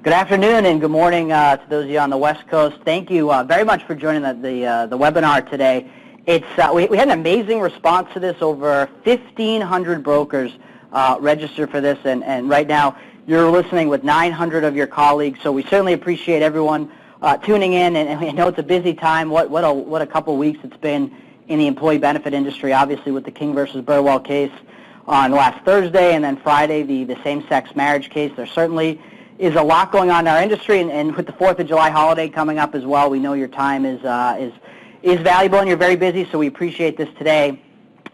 Good afternoon and good morning to those of you on the West Coast. Thank you very much for joining the webinar today. It's we had an amazing response to this. Over 1,500 brokers registered for this, and right now you're listening with 900 of your colleagues. So we certainly appreciate everyone tuning in, and I know it's a busy time. What a couple weeks it's been in the employee benefit industry. Obviously, with the King versus Burwell case on last Thursday, and then Friday the same-sex marriage case. There certainly is a lot going on in our industry, and with the 4th of July holiday coming up as well, we know your time is valuable and you're very busy, so we appreciate this today.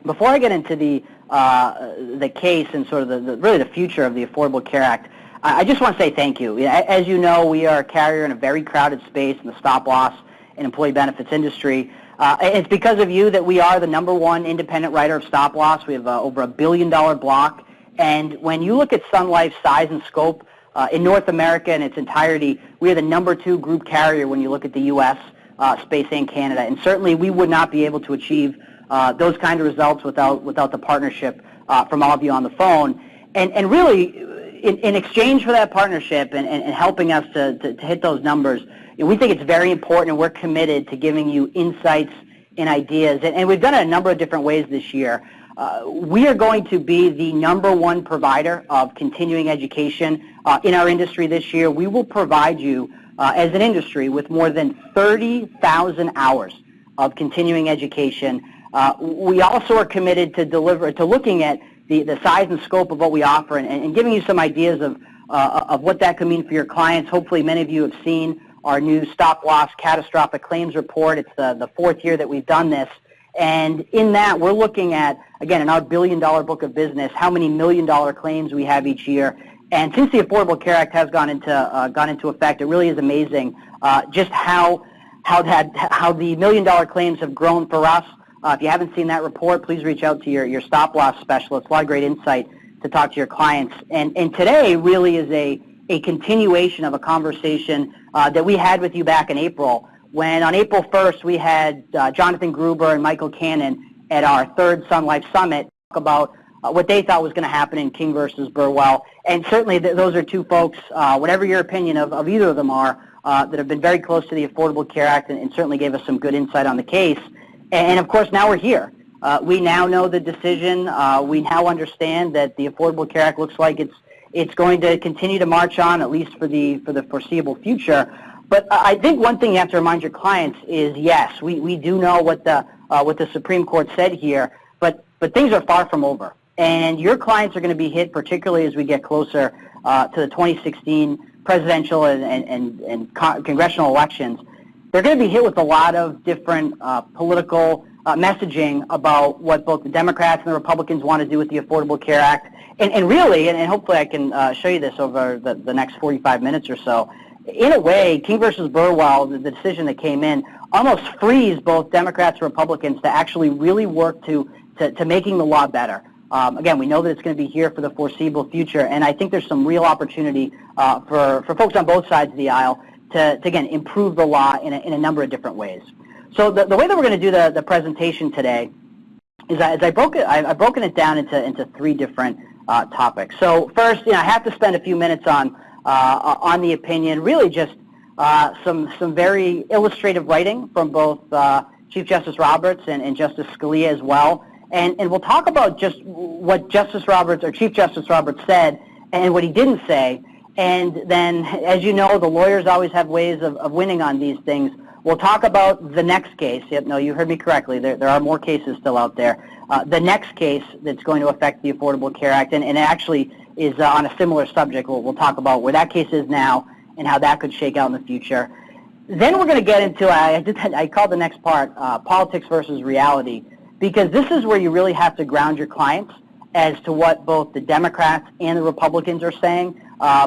Before I get into the case and sort of really the future of the Affordable Care Act, I just want to say thank you. As you know, we are a carrier in a very crowded space in the stop-loss and employee benefits industry. It's because of you that we are the #1 independent writer of stop-loss. We have over $1 billion block, and when you look at Sun Life's size and scope, in North America in its entirety, we are the #2 group carrier when you look at the U.S. Space and Canada, and certainly we would not be able to achieve those kind of results without the partnership from all of you on the phone. And really, in exchange for that partnership and helping us to hit those numbers, we think it's very important, and we're committed to giving you insights and ideas. And we've done it a number of different ways this year. We are going to be the #1 provider of continuing education in our industry this year. We will provide you, as an industry, with more than 30,000 hours of continuing education. We also are committed to looking at the size and scope of what we offer and giving you some ideas of what that could mean for your clients. Hopefully many of you have seen our new stop-loss catastrophic claims report. It's the 4th year that we've done this. And in that, we're looking at, again, in our $1 billion book of business, how many $1 million claims we have each year. And since the Affordable Care Act has gone into effect, it really is amazing just how the $1 million claims have grown for us. If you haven't seen that report, please reach out to your stop-loss specialist. A lot of great insight to talk to your clients. And today really is a continuation of a conversation that we had with you back in April, when on April 1st we had Jonathan Gruber and Michael Cannon at our 3rd Sun Life Summit talk about what they thought was going to happen in King versus Burwell. And certainly those are two folks, whatever your opinion of either of them are, that have been very close to the Affordable Care Act and certainly gave us some good insight on the case. And of course now we're here. We now know the decision. We now understand that the Affordable Care Act looks like it's going to continue to march on, at least for the foreseeable future. But I think one thing you have to remind your clients is, yes, we do know what the Supreme Court said here, but things are far from over. And your clients are going to be hit, particularly as we get closer to the 2016 presidential and congressional elections. They're going to be hit with a lot of different political messaging about what both the Democrats and the Republicans want to do with the Affordable Care Act. And really, and hopefully I can show you this over the next 45 minutes or so, in a way, King versus Burwell, the decision that came in, almost frees both Democrats and Republicans to actually really work to making the law better. Again, we know that it's going to be here for the foreseeable future, and I think there's some real opportunity for folks on both sides of the aisle to again, improve the law in a number of different ways. So the way that we're going to do the presentation today is I've broken it down into 3 different topics. So first, I have to spend a few minutes on the opinion, really just some very illustrative writing from both Chief Justice Roberts and Justice Scalia as well. And we'll talk about just what Chief Justice Roberts said and what he didn't say. And then, as you know, the lawyers always have ways of winning on these things. We'll talk about the next case. Yep, no, you heard me correctly. There are more cases still out there. The next case that's going to affect the Affordable Care Act, and it actually is on a similar subject. We'll talk about where that case is now and how that could shake out in the future. Then we're going to get into, I called the next part, politics versus reality, because this is where you really have to ground your clients as to what both the Democrats and the Republicans are saying,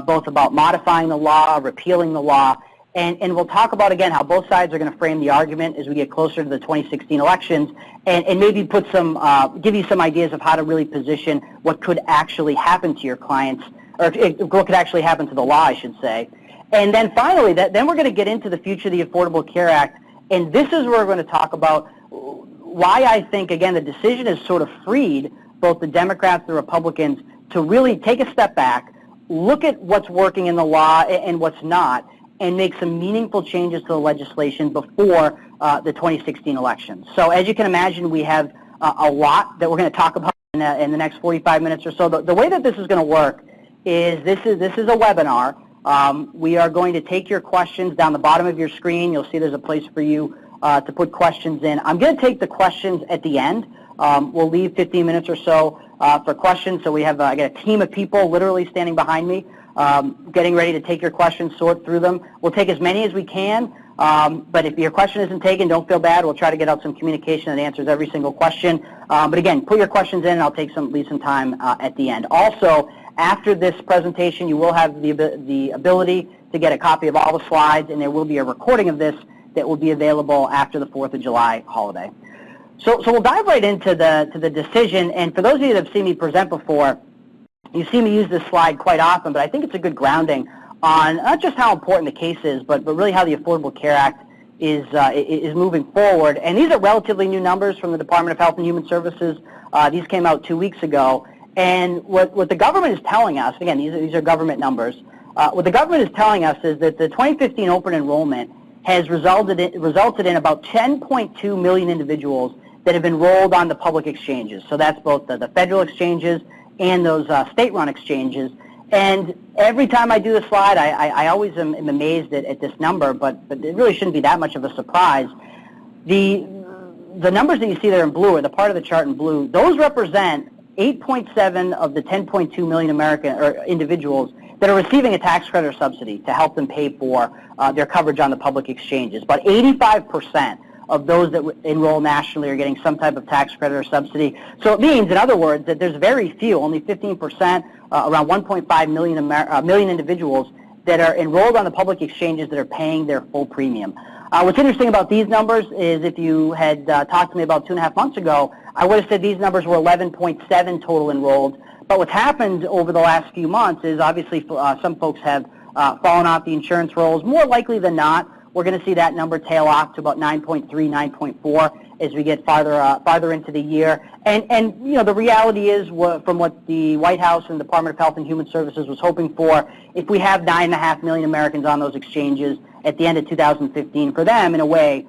both about modifying the law, repealing the law, and we'll talk about, again, how both sides are going to frame the argument as we get closer to the 2016 elections, and maybe give you some ideas of how to really position what could actually happen to your clients, or what could actually happen to the law, I should say. And then finally, then we're going to get into the future of the Affordable Care Act, and this is where we're going to talk about why I think, again, the decision has sort of freed both the Democrats and the Republicans to really take a step back, look at what's working in the law and what's not, and make some meaningful changes to the legislation before the 2016 elections. So as you can imagine, we have a lot that we're going to talk about in the next 45 minutes or so. The way that this is going to work is this is a webinar. We are going to take your questions down the bottom of your screen. You'll see there's a place for you to put questions in. I'm going to take the questions at the end. We'll leave 15 minutes or so for questions. So we have I got a team of people literally standing behind me, getting ready to take your questions, sort through them. We'll take as many as we can, but if your question isn't taken, don't feel bad. We'll try to get out some communication that answers every single question. But again, put your questions in, and I'll leave some time at the end. Also, after this presentation, you will have the ability to get a copy of all the slides, and there will be a recording of this that will be available after the 4th of July holiday. So we'll dive right into the decision. And for those of you that have seen me present before, you see me use this slide quite often, but I think it's a good grounding on not just how important the case is, but really how the Affordable Care Act is moving forward. And these are relatively new numbers from the Department of Health and Human Services. These came out 2 weeks ago. And what the government is telling us, again, these are government numbers, what the government is telling us is that the 2015 open enrollment has resulted in about 10.2 million individuals that have enrolled on the public exchanges. So that's both the federal exchanges and those state-run exchanges. And every time I do the slide, I always am amazed at this number, but it really shouldn't be that much of a surprise. The numbers that you see there in blue, or the part of the chart in blue, those represent 8.7 of the 10.2 million individuals that are receiving a tax credit or subsidy to help them pay for their coverage on the public exchanges. About 85% of those that enroll nationally are getting some type of tax credit or subsidy. So it means, in other words, that there's very few, only 15%, around 1.5 million individuals that are enrolled on the public exchanges that are paying their full premium. What's interesting about these numbers is if you had talked to me about 2.5 months ago, I would have said these numbers were 11.7 total enrolled. But what's happened over the last few months is obviously some folks have fallen off the insurance rolls. More likely than not, we're going to see that number tail off to about 9.3, 9.4 as we get farther into the year. And you know, the reality is, from what the White House and the Department of Health and Human Services was hoping for, if we have 9.5 million Americans on those exchanges at the end of 2015, for them, in a way,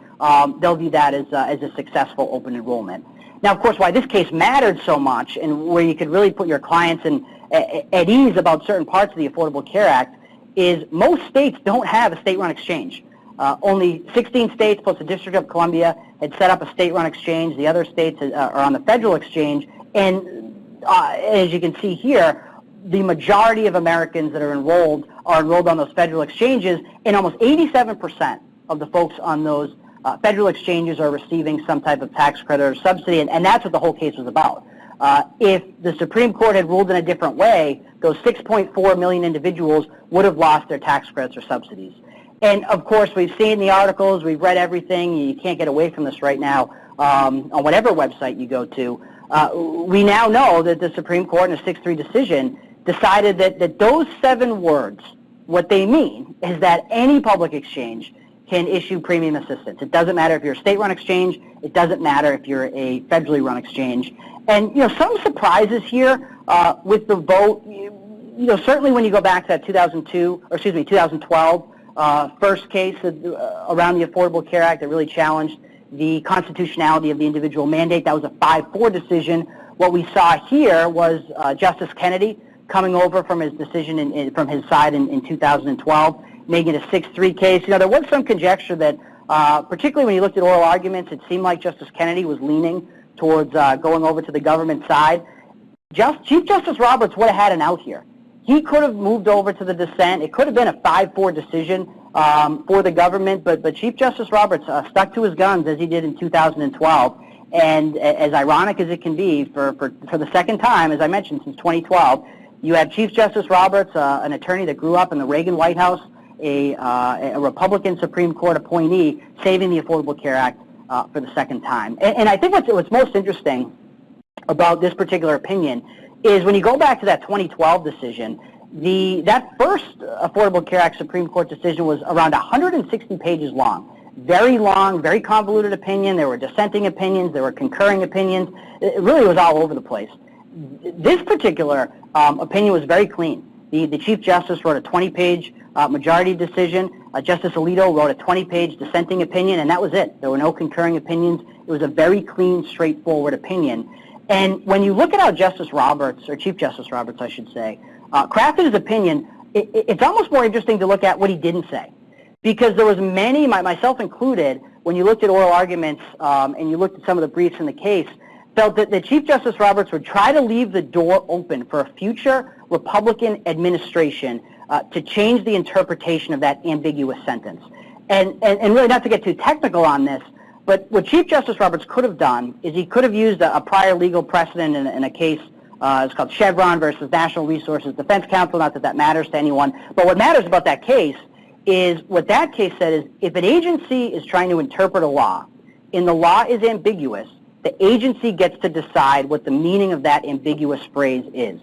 they'll view that as a successful open enrollment. Now, of course, why this case mattered so much and where you could really put your clients at ease about certain parts of the Affordable Care Act is most states don't have a state-run exchange. Only 16 states plus the District of Columbia had set up a state-run exchange. The other states are on the federal exchange. And as you can see here, the majority of Americans that are enrolled on those federal exchanges, and almost 87% of the folks on those federal exchanges are receiving some type of tax credit or subsidy, and that's what the whole case was about. If the Supreme Court had ruled in a different way, those 6.4 million individuals would have lost their tax credits or subsidies. And of course, we've seen the articles, we've read everything, you can't get away from this right now on whatever website you go to. We now know that the Supreme Court in a 6-3 decision decided that those 7 words, what they mean is that any public exchange can issue premium assistance. It doesn't matter if you're a state-run exchange, it doesn't matter if you're a federally run exchange. And you know, some surprises here with the vote. You know, certainly when you go back to that 2012 first case around the Affordable Care Act that really challenged the constitutionality of the individual mandate. That was a 5-4 decision. What we saw here was Justice Kennedy coming over from his decision from his side in 2012, making it a 6-3 case. You know, there was some conjecture that, particularly when you looked at oral arguments, it seemed like Justice Kennedy was leaning towards going over to the government side. Chief Justice Roberts would have had an out here. He could have moved over to the dissent. It could have been a 5-4 decision for the government, but Chief Justice Roberts stuck to his guns as he did in 2012. And as ironic as it can be, for the second time, as I mentioned, since 2012, you have Chief Justice Roberts, an attorney that grew up in the Reagan White House, a Republican Supreme Court appointee, saving the Affordable Care Act for the second time. And I think what's most interesting about this particular opinion is when you go back to that 2012 decision, that first Affordable Care Act Supreme Court decision was around 160 pages long. Very long, very convoluted opinion. There were dissenting opinions. There were concurring opinions. It really was all over the place. This particular opinion was very clean. The Chief Justice wrote a 20-page majority decision. Justice Alito wrote a 20-page dissenting opinion, and that was it. There were no concurring opinions. It was a very clean, straightforward opinion. And when you look at how Justice Roberts, or Chief Justice Roberts, I should say, crafted his opinion, it's almost more interesting to look at what he didn't say. Because there was many, myself included, when you looked at oral arguments and you looked at some of the briefs in the case, felt that Chief Justice Roberts would try to leave the door open for a future Republican administration to change the interpretation of that ambiguous sentence. And really, not to get too technical on this, but what Chief Justice Roberts could have done is he could have used a prior legal precedent in a case, it's called Chevron versus National Resources Defense Council, not that that matters to anyone, but what matters about that case is what that case said is if an agency is trying to interpret a law and the law is ambiguous, the agency gets to decide what the meaning of that ambiguous phrase is.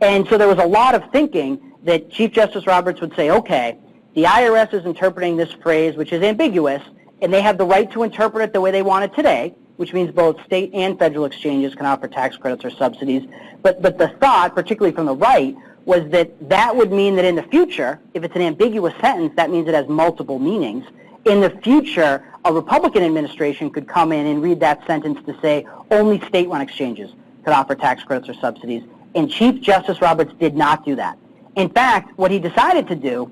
And so there was a lot of thinking that Chief Justice Roberts would say, okay, the IRS is interpreting this phrase, which is ambiguous, and they have the right to interpret it the way they want it today, which means both state and federal exchanges can offer tax credits or subsidies. But the thought, particularly from the right, was that that would mean that in the future, if it's an ambiguous sentence, that means it has multiple meanings. In the future, a Republican administration could come in and read that sentence to say only state-run exchanges could offer tax credits or subsidies. And Chief Justice Roberts did not do that. In fact, what he decided to do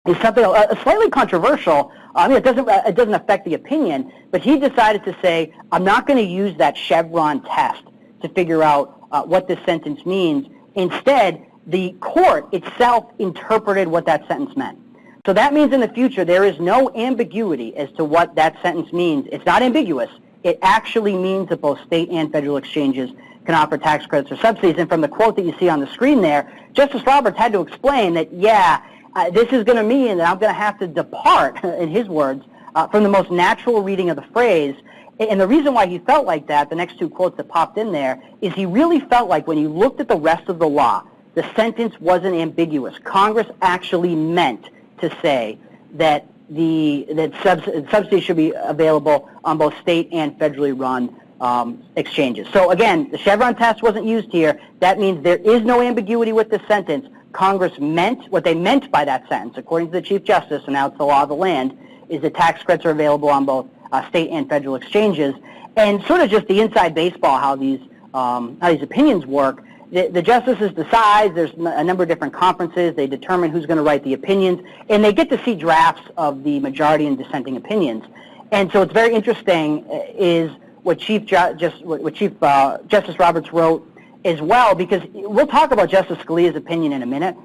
is something slightly controversial. I mean, it doesn't affect the opinion, but he decided to say, I'm not going to use that Chevron test to figure out what this sentence means. Instead, the court itself interpreted what that sentence meant. So that means in the future there is no ambiguity as to what that sentence means. It's not ambiguous. It actually means that both state and federal exchanges can offer tax credits or subsidies. And from the quote that you see on the screen there, Justice Roberts had to explain that, this is going to mean that I'm going to have to depart, in his words, from the most natural reading of the phrase. And the reason why he felt like that, the next two quotes that popped in there, is he really felt like when you looked at the rest of the law, the sentence wasn't ambiguous. Congress actually meant to say that subsidies should be available on both state and federally run exchanges. So again, the Chevron test wasn't used here. That means there is no ambiguity with this sentence. Congress meant what they meant by that sentence, according to the Chief Justice, and now it's the law of the land, is that tax credits are available on both state and federal exchanges. And sort of just the inside baseball, how these opinions work. The justices decide, there's a number of different conferences, they determine who's going to write the opinions, and they get to see drafts of the majority and dissenting opinions. And so it's very interesting is what Chief Justice Roberts wrote as well, because we'll talk about Justice Scalia's opinion in a minute.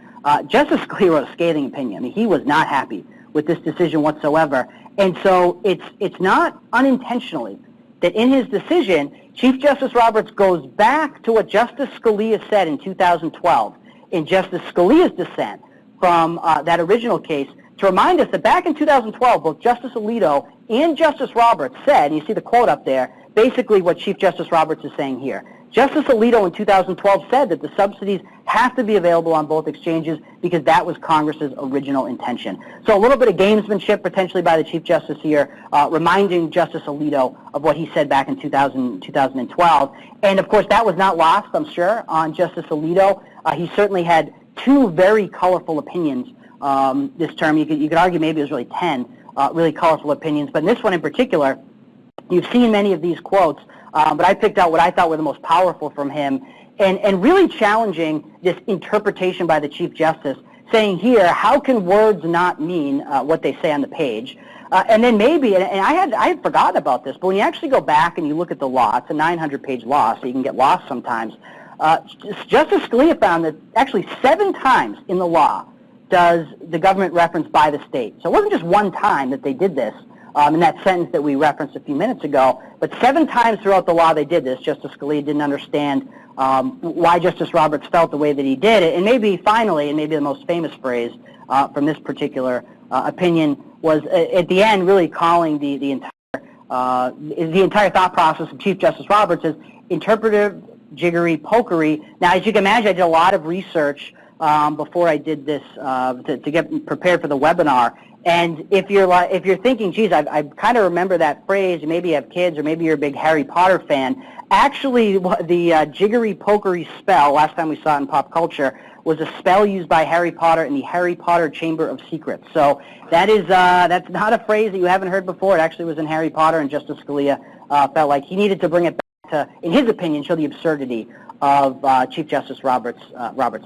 Justice Scalia wrote a scathing opinion. I mean, he was not happy with this decision whatsoever. And so it's not unintentionally that in his decision, Chief Justice Roberts goes back to what Justice Scalia said in 2012 in Justice Scalia's dissent from that original case to remind us that back in 2012, both Justice Alito and Justice Roberts said, and you see the quote up there, basically what Chief Justice Roberts is saying here. Justice Alito in 2012 said that the subsidies have to be available on both exchanges because that was Congress's original intention. So a little bit of gamesmanship potentially by the Chief Justice here, reminding Justice Alito of what he said back in 2012. And of course that was not lost, I'm sure, on Justice Alito. He certainly had two very colorful opinions this term. You could argue maybe it was really 10 really colorful opinions, but in this one in particular, you've seen many of these quotes, but I picked out what I thought were the most powerful from him, and really challenging this interpretation by the Chief Justice, saying here, how can words not mean what they say on the page? And then maybe, and I had forgotten about this, but when you actually go back and you look at the law, it's a 900-page law, so you can get lost sometimes. Justice Scalia found that actually 7 times in the law does the government reference by the state. So it wasn't just one time that they did this, in that sentence that we referenced a few minutes ago, but 7 times throughout the law they did this. Justice Scalia didn't understand why Justice Roberts felt the way that he did. And maybe finally, and maybe the most famous phrase from this particular opinion was at the end really calling the entire thought process of Chief Justice Roberts as interpretive jiggery pokery. Now, as you can imagine, I did a lot of research before I did this to get prepared for the webinar. And if you're thinking, geez, I kind of remember that phrase, maybe you have kids or maybe you're a big Harry Potter fan, actually the jiggery pokery spell, last time we saw it in pop culture, was a spell used by Harry Potter in the Harry Potter Chamber of Secrets. So that's not a phrase that you haven't heard before. It actually was in Harry Potter, and Justice Scalia felt like he needed to bring it back to, in his opinion, show the absurdity of Chief Justice Roberts'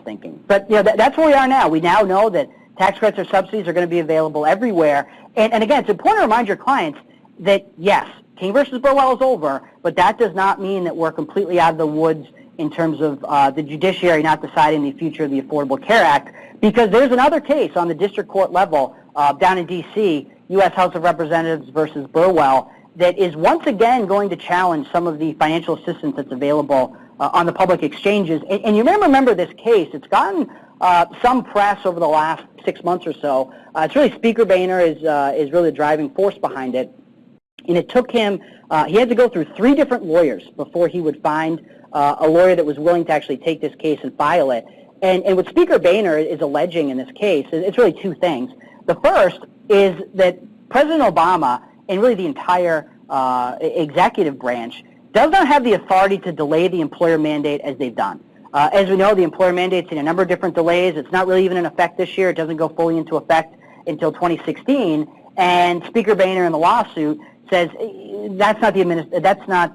thinking. But that's where we are now. We now know that tax credits or subsidies are going to be available everywhere. And again, it's important to remind your clients that, yes, King versus Burwell is over, but that does not mean that we're completely out of the woods in terms of the judiciary not deciding the future of the Affordable Care Act, because there's another case on the district court level down in D.C., U.S. House of Representatives versus Burwell, that is once again going to challenge some of the financial assistance that's available on the public exchanges. And you may remember this case. It's gotten some press over the last 6 months or so. It's really Speaker Boehner is really the driving force behind it. And it took him, he had to go through 3 different lawyers before he would find a lawyer that was willing to actually take this case and file it. And what Speaker Boehner is alleging in this case, it's really 2 things. The first is that President Obama and really the entire executive branch does not have the authority to delay the employer mandate as they've done. As we know, the employer mandate's in a number of different delays. It's not really even in effect this year. It doesn't go fully into effect until 2016. And Speaker Boehner in the lawsuit says that's not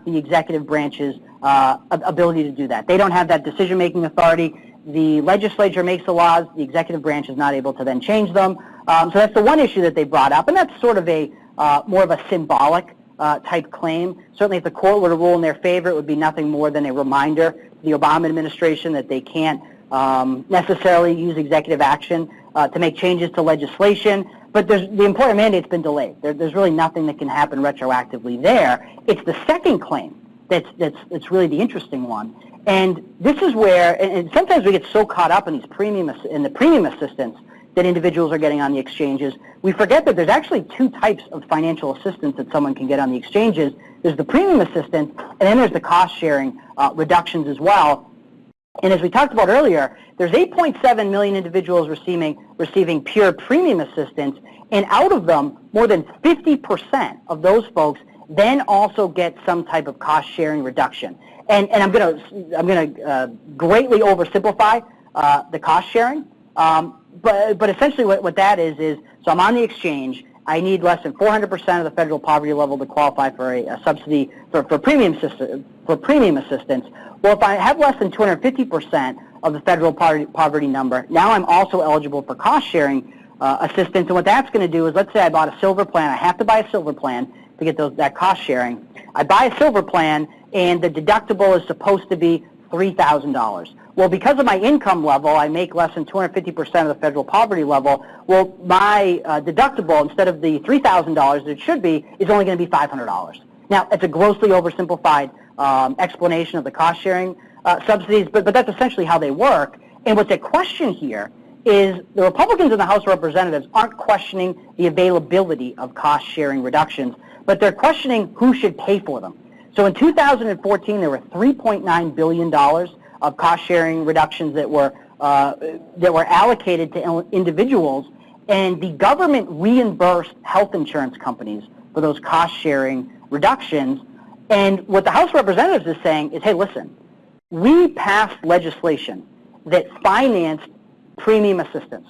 the executive branch's ability to do that. They don't have that decision-making authority. The legislature makes the laws. The executive branch is not able to then change them. So that's the one issue that they brought up, and that's sort of a more of a symbolic type claim. Certainly, if the court were to rule in their favor, it would be nothing more than a reminder to the Obama administration that they can't necessarily use executive action to make changes to legislation. But the employer mandate's been delayed. There's really nothing that can happen retroactively there. It's the second claim that's really the interesting one. And this is where, and sometimes we get so caught up in these premium assistance that individuals are getting on the exchanges, we forget that there's actually 2 types of financial assistance that someone can get on the exchanges. There's the premium assistance, and then there's the cost-sharing reductions as well. And as we talked about earlier, there's 8.7 million individuals receiving pure premium assistance, and out of them, more than 50% of those folks then also get some type of cost-sharing reduction. And I'm going to greatly oversimplify the cost-sharing, but essentially what that is so I'm on the exchange. I need less than 400% of the federal poverty level to qualify for a subsidy for premium assistance. Well, if I have less than 250% of the federal poverty number, now I'm also eligible for cost-sharing assistance. And what that's going to do is, let's say I bought a silver plan. I have to buy a silver plan to get that cost-sharing. I buy a silver plan, and the deductible is supposed to be $3,000. Well, because of my income level, I make less than 250% of the federal poverty level. Well, my deductible, instead of the $3,000 that it should be, is only going to be $500. Now, it's a grossly oversimplified explanation of the cost-sharing subsidies, but that's essentially how they work. And what's at question here is the Republicans in the House of Representatives aren't questioning the availability of cost-sharing reductions, but they're questioning who should pay for them. So in 2014, there were $3.9 billion of cost-sharing reductions that were allocated to individuals, and the government reimbursed health insurance companies for those cost-sharing reductions. And what the House of Representatives is saying is, hey, listen, we passed legislation that financed premium assistance,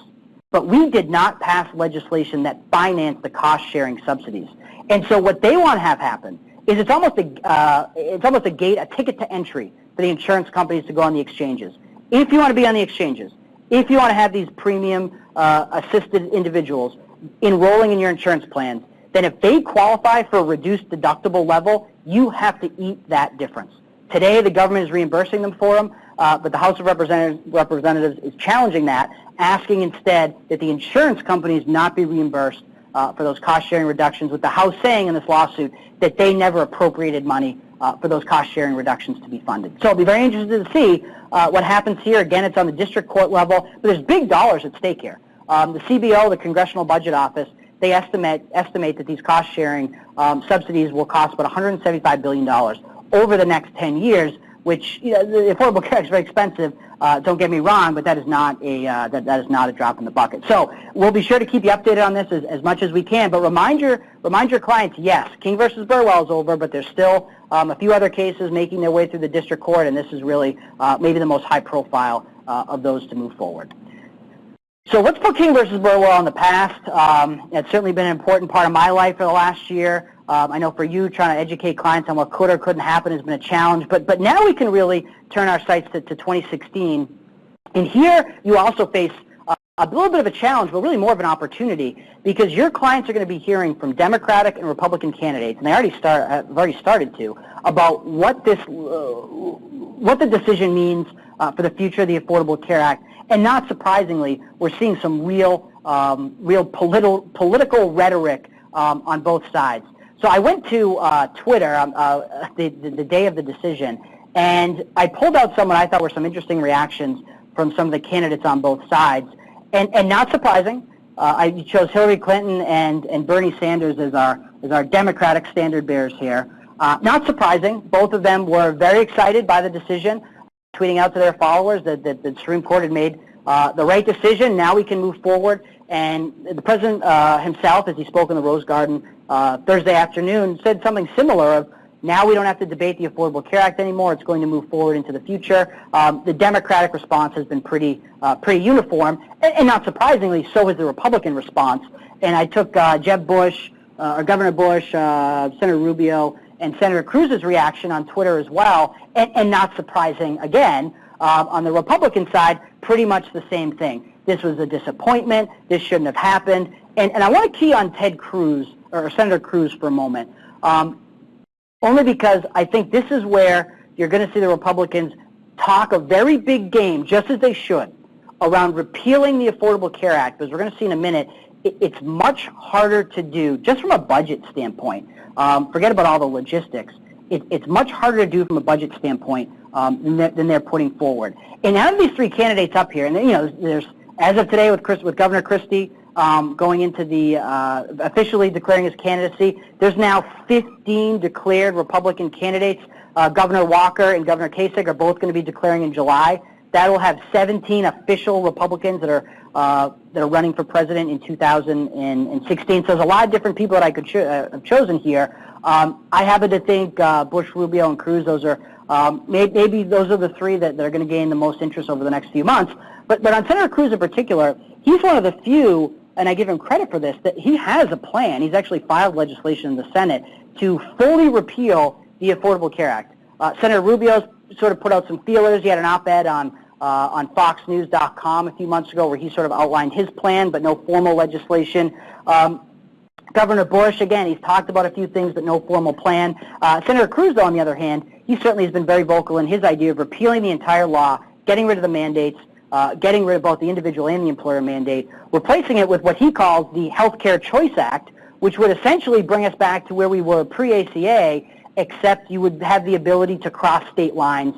but we did not pass legislation that financed the cost-sharing subsidies. And so what they want to have happen is it's almost a ticket to entry for the insurance companies to go on the exchanges. If you want to be on the exchanges, if you want to have these premium assisted individuals enrolling in your insurance plans, then if they qualify for a reduced deductible level, you have to eat that difference. Today, the government is reimbursing them for them, but the House of Representatives is challenging that, asking instead that the insurance companies not be reimbursed for those cost-sharing reductions, with the House saying in this lawsuit that they never appropriated money for those cost-sharing reductions to be funded. So I'll be very interested to see what happens here. Again, it's on the district court level, but there's big dollars at stake here. The CBO, the Congressional Budget Office, they estimate that these cost-sharing subsidies will cost about $175 billion over the next 10 years, which the Affordable Care Act is very expensive. Don't get me wrong, but that is not a that is not a drop in the bucket. So we'll be sure to keep you updated on this as much as we can. But remind your clients, yes, King versus Burwell is over, but there's still a few other cases making their way through the district court, and this is really maybe the most high profile of those to move forward. So let's put King versus Burwell in the past. It's certainly been an important part of my life for the last year. I know for you, trying to educate clients on what could or couldn't happen has been a challenge, but now we can really turn our sights to 2016. And here you also face a little bit of a challenge, but really more of an opportunity, because your clients are going to be hearing from Democratic and Republican candidates, and they have already started to, about what the decision means for the future of the Affordable Care Act. And not surprisingly, we're seeing some real political rhetoric on both sides. So I went to Twitter the day of the decision, and I pulled out some what I thought were some interesting reactions from some of the candidates on both sides. And not surprising, I chose Hillary Clinton and Bernie Sanders as our Democratic standard bearers here. Not surprising, both of them were very excited by the decision, tweeting out to their followers that the Supreme Court had made the right decision. Now we can move forward. And the president himself, as he spoke in the Rose Garden Thursday afternoon, said something similar of, now we don't have to debate the Affordable Care Act anymore. It's going to move forward into the future. The Democratic response has been pretty uniform, and not surprisingly, so is the Republican response. And I took Jeb Bush, or Governor Bush, Senator Rubio, and Senator Cruz's reaction on Twitter as well, and not surprising again, on the Republican side, pretty much the same thing. This was a disappointment. This shouldn't have happened. And I want to key on Ted Cruz, or Senator Cruz, for a moment. Only because I think this is where you're going to see the Republicans talk a very big game, just as they should, around repealing the Affordable Care Act, because we're going to see in a minute, it's much harder to do, just from a budget standpoint. Forget about all the logistics. It's much harder to do from a budget standpoint than they're putting forward. And out of these three candidates up here, and there's, as of today with Governor Christie, going into the officially declaring his candidacy, there's now 15 declared Republican candidates. Governor Walker and Governor Kasich are both going to be declaring in July. That will have 17 official Republicans that are running for president in 2016. So there's a lot of different people that I could have chosen here. I happen to think Bush, Rubio, and Cruz, those are maybe those are the three that are going to gain the most interest over the next few months. But on Senator Cruz in particular, he's one of the few, and I give him credit for this, that he has a plan. He's actually filed legislation in the Senate to fully repeal the Affordable Care Act. Senator Rubio sort of put out some feelers. He had an op-ed on FoxNews.com a few months ago where he sort of outlined his plan, but no formal legislation. Governor Bush, again, he's talked about a few things, but no formal plan. Senator Cruz, though, on the other hand, he certainly has been very vocal in his idea of repealing the entire law, getting rid of the mandates, getting rid of both the individual and the employer mandate, replacing it with what he calls the Healthcare Choice Act, which would essentially bring us back to where we were pre-ACA, except you would have the ability to cross state lines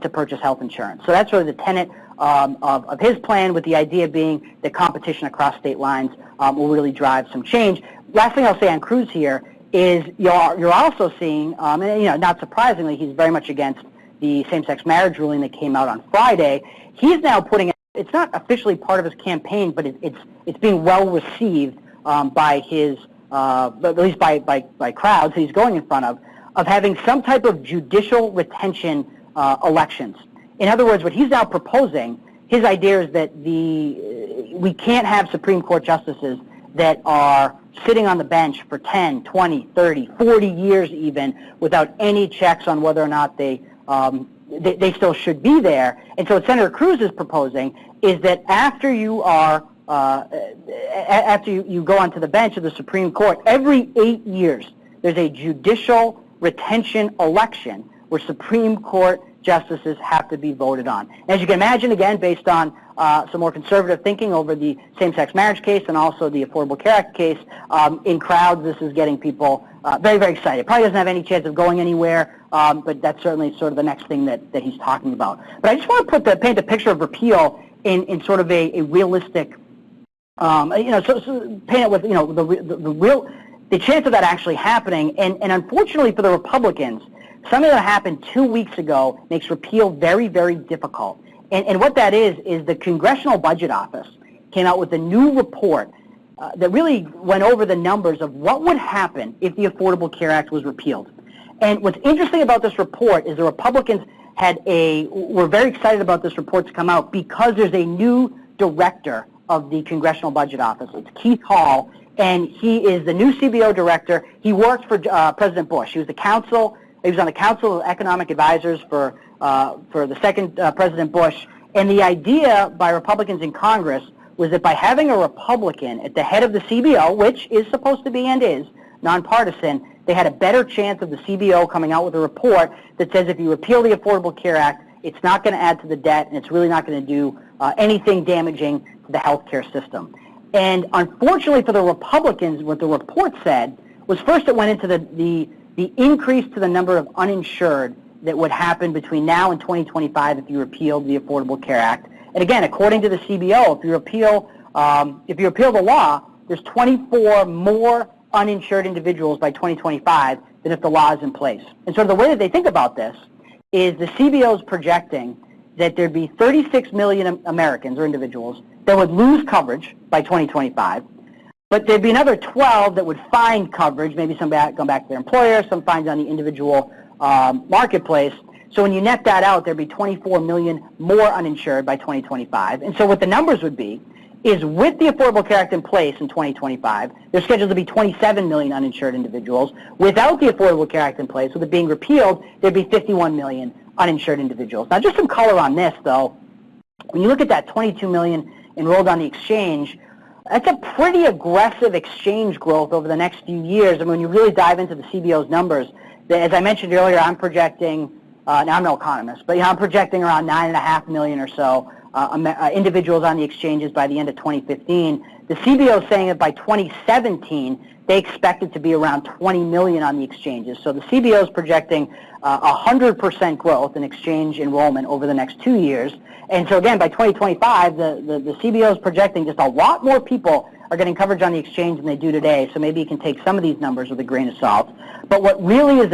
to purchase health insurance. So that's sort of the tenet of his plan, with the idea being that competition across state lines will really drive some change. Last thing I'll say on Cruz here is you're also seeing, and not surprisingly, he's very much against the same-sex marriage ruling that came out on Friday. He's now putting it, it's not officially part of his campaign, but it's being well received by his, at least by crowds that he's going in front of having some type of judicial retention elections. In other words, what he's now proposing, his idea is that we can't have Supreme Court justices that are sitting on the bench for 10, 20, 30, 40 years even without any checks on whether or not they still should be there. And so what Senator Cruz is proposing is that after you are after you go onto the bench of the Supreme Court, every 8 years there's a judicial retention election where Supreme Court justices have to be voted on. As you can imagine, again, based on some more conservative thinking over the same-sex marriage case and also the Affordable Care Act case, in crowds, this is getting people very, very excited. Probably doesn't have any chance of going anywhere, but that's certainly sort of the next thing that he's talking about. But I just want to paint the picture of repeal in sort of a realistic, so paint it with the chance of that actually happening. And unfortunately for the Republicans, something that happened 2 weeks ago makes repeal very, very difficult. And what that is the Congressional Budget Office came out with a new report that really went over the numbers of what would happen if the Affordable Care Act was repealed. And what's interesting about this report is the Republicans were very excited about this report to come out because there's a new director of the Congressional Budget Office. It's Keith Hall, and he is the new CBO director. He worked for President Bush. He was on the Council of Economic Advisors for the second President Bush. And the idea by Republicans in Congress was that by having a Republican at the head of the CBO, which is supposed to be and is nonpartisan, they had a better chance of the CBO coming out with a report that says if you repeal the Affordable Care Act, it's not going to add to the debt and it's really not going to do anything damaging to the health care system. And unfortunately for the Republicans, what the report said was first it went into the increase to the number of uninsured that would happen between now and 2025 if you repealed the Affordable Care Act. And again, according to the CBO, if you repeal the law, there's 24 more uninsured individuals by 2025 than if the law is in place. And so the way that they think about this is the CBO is projecting that there'd be 36 million Americans or individuals that would lose coverage by 2025, but there'd be another 12 that would find coverage, maybe some going back to their employer, some finds on the individual marketplace. So when you net that out, there'd be 24 million more uninsured by 2025. And so what the numbers would be is with the Affordable Care Act in place in 2025, there's scheduled to be 27 million uninsured individuals. Without the Affordable Care Act in place, with it being repealed, there'd be 51 million uninsured individuals. Now, just some color on this, though. When you look at that 22 million enrolled on the exchange, that's a pretty aggressive exchange growth over the next few years. And when you really dive into the CBO's numbers, as I mentioned earlier, I'm projecting, now I'm no economist, but I'm projecting around 9.5 million or so individuals on the exchanges by the end of 2015. The CBO is saying that by 2017, they expect it to be around 20 million on the exchanges. So the CBO is projecting 100% growth in exchange enrollment over the next 2 years. And so again, by 2025, the CBO is projecting just a lot more people are getting coverage on the exchange than they do today. So maybe you can take some of these numbers with a grain of salt. But what really is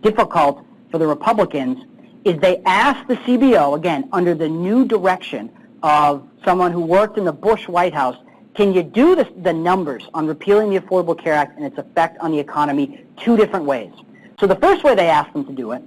difficult for the Republicans is they asked the CBO, again, under the new direction of someone who worked in the Bush White House, can you do the numbers on repealing the Affordable Care Act and its effect on the economy 2 different ways? So the first way they asked them to do it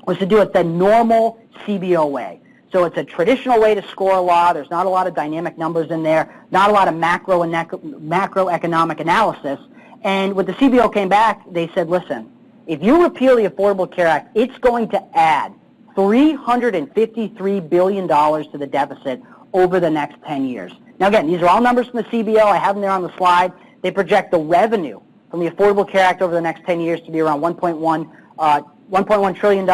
was to do it the normal CBO way. So it's a traditional way to score a law. There's not a lot of dynamic numbers in there, not a lot of macroeconomic analysis. And when the CBO came back, they said, listen, if you repeal the Affordable Care Act, it's going to add $353 billion to the deficit over the next 10 years. Now again, these are all numbers from the CBO. I have them there on the slide. They project the revenue from the Affordable Care Act over the next 10 years to be around $1.1 trillion.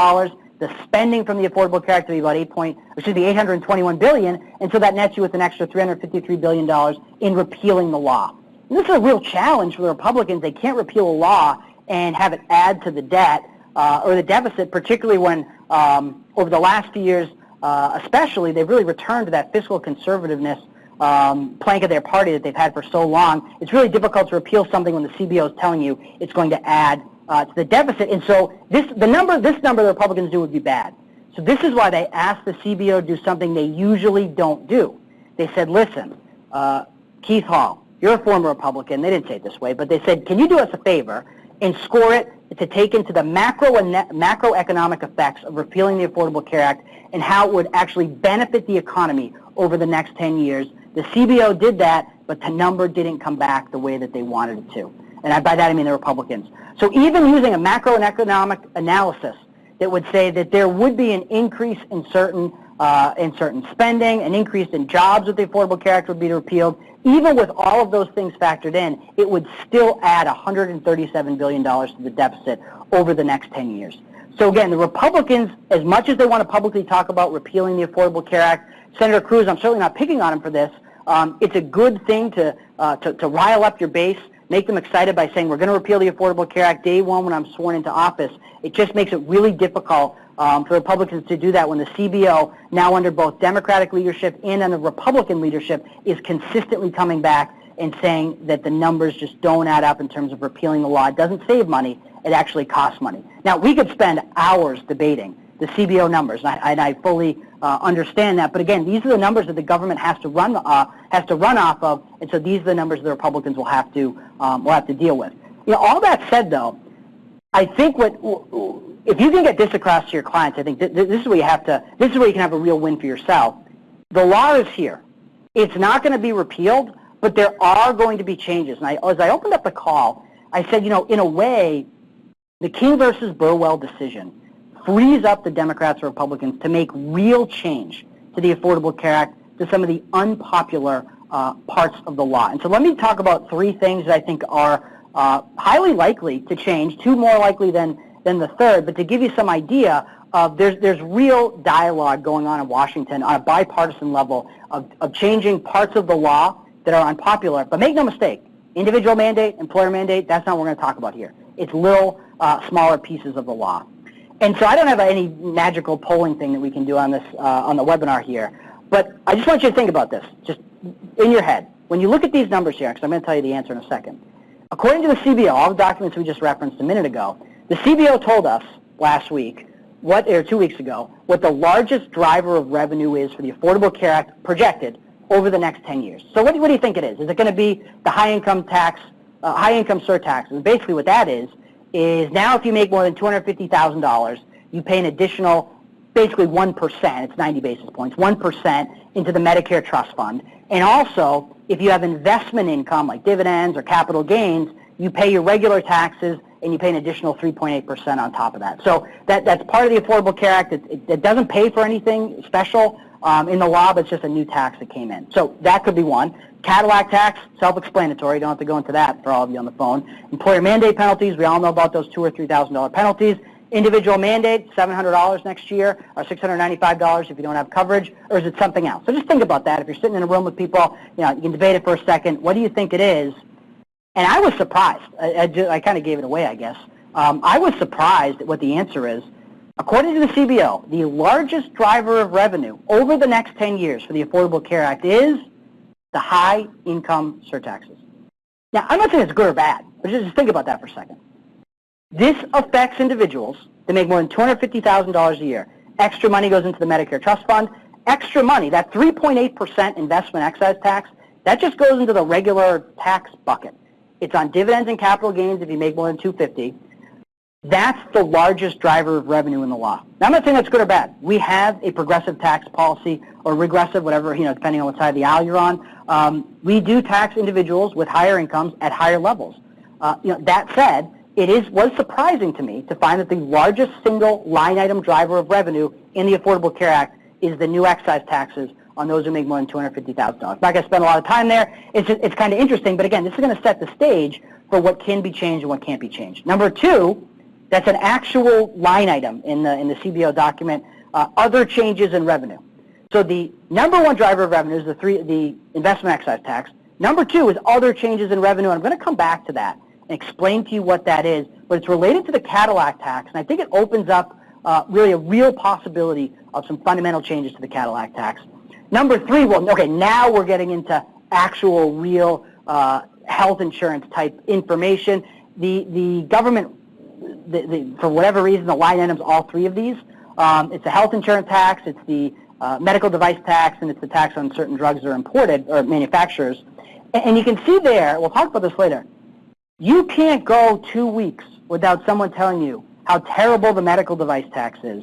The spending from the Affordable Care Act to be about $821 billion, and so that nets you with an extra $353 billion in repealing the law. And this is a real challenge for the Republicans. They can't repeal a law and have it add to the debt or the deficit, particularly when over the last few years, especially, they've really returned to that fiscal conservativeness plank of their party that they've had for so long. It's really difficult to repeal something when the CBO is telling you it's going to add to the deficit. And so this number the Republicans do would be bad. So this is why they asked the CBO to do something they usually don't do. They said, listen, Keith Hall, you're a former Republican. They didn't say it this way, but they said, can you do us a favor and score it to take into the macroeconomic effects of repealing the Affordable Care Act and how it would actually benefit the economy over the next 10 years. The CBO did that, but the number didn't come back the way that they wanted it to. And by that I mean the Republicans. So even using a macroeconomic analysis that would say that there would be an increase in certain spending, an increase in jobs with the Affordable Care Act would be repealed, even with all of those things factored in, it would still add $137 billion to the deficit over the next 10 years. So again, the Republicans, as much as they want to publicly talk about repealing the Affordable Care Act, Senator Cruz, I'm certainly not picking on him for this. It's a good thing to rile up your base, make them excited by saying we're going to repeal the Affordable Care Act day one when I'm sworn into office. It just makes it really difficult for Republicans to do that when the CBO, now under both Democratic leadership and under Republican leadership, is consistently coming back and saying that the numbers just don't add up in terms of repealing the law. It doesn't save money, it actually costs money. Now, we could spend hours debating the CBO numbers, and I fully understand that. But again, these are the numbers that the government has to run off of, and so these are the numbers the Republicans will have to deal with. All that said, though, I think if you can get this across to your clients, I think this is where you can have a real win for yourself. The law is here. It's not going to be repealed, but there are going to be changes. And as I opened up the call, I said, in a way, the King versus Burwell decision frees up the Democrats and Republicans to make real change to the Affordable Care Act, to some of the unpopular parts of the law. And so let me talk about three things that I think are highly likely to change, two more likely than the third, but to give you some idea of there's real dialogue going on in Washington on a bipartisan level of changing parts of the law that are unpopular. But make no mistake, individual mandate, employer mandate, that's not what we're going to talk about here. It's little smaller pieces of the law. And so I don't have any magical polling thing that we can do on this on the webinar here, but I just want you to think about this, just in your head. When you look at these numbers here, because I'm going to tell you the answer in a second. According to the CBO, all the documents we just referenced a minute ago, the CBO told us last week, or 2 weeks ago, what the largest driver of revenue is for the Affordable Care Act projected over the next 10 years. So what do you think it is? Is it going to be the high-income surtax? And basically what that is now if you make more than $250,000, you pay an additional, basically 1%, it's 90 basis points, 1% into the Medicare Trust Fund. And also, if you have investment income like dividends or capital gains, you pay your regular taxes and you pay an additional 3.8% on top of that. So that's part of the Affordable Care Act. It doesn't pay for anything special in the law, but it's just a new tax that came in. So that could be one. Cadillac tax, self-explanatory. You don't have to go into that for all of you on the phone. Employer mandate penalties, we all know about those $2,000 or $3,000 penalties. Individual mandate, $700 next year, or $695 if you don't have coverage, or is it something else? So just think about that. If you're sitting in a room with people, you can debate it for a second. What do you think it is? And I was surprised. I kind of gave it away, I guess. I was surprised at what the answer is. According to the CBO, the largest driver of revenue over the next 10 years for the Affordable Care Act is the high-income surtaxes. Now, I'm not saying it's good or bad, but just think about that for a second. This affects individuals that make more than $250,000 a year. Extra money goes into the Medicare Trust Fund. Extra money, that 3.8% investment excise tax, that just goes into the regular tax bucket. It's on dividends and capital gains if you make more than $250,000. That's the largest driver of revenue in the law. Now, I'm not saying that's good or bad. We have a progressive tax policy, or regressive, whatever, depending on what side of the aisle you're on. We do tax individuals with higher incomes at higher levels. That said, was surprising to me to find that the largest single line item driver of revenue in the Affordable Care Act is the new excise taxes on those who make more than $250,000. I'm not going to spend a lot of time there. It's kind of interesting, but again, this is going to set the stage for what can be changed and what can't be changed. Number two, that's an actual line item in the CBO document, other changes in revenue. So the number one driver of revenue is the investment excise tax. Number two is other changes in revenue, and I'm going to come back to that and explain to you what that is, but it's related to the Cadillac tax, and I think it opens up really a real possibility of some fundamental changes to the Cadillac tax. Number three, now we're getting into actual real health insurance type information. The government, for whatever reason, the line items, all three of these. It's the health insurance tax, it's the medical device tax, and it's the tax on certain drugs that are imported or manufacturers. And you can see there, we'll talk about this later, you can't go 2 weeks without someone telling you how terrible the medical device tax is.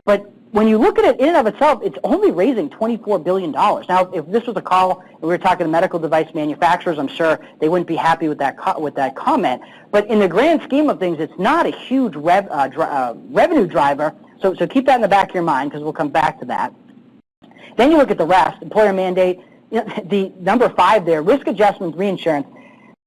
But when you look at it in and of itself, it's only raising $24 billion. Now, if this was a call and we were talking to medical device manufacturers, I'm sure they wouldn't be happy with that comment. But in the grand scheme of things, it's not a huge revenue driver. So keep that in the back of your mind, because we'll come back to that. Then you look at the rest, employer mandate, the number 5 there, risk adjustment reinsurance.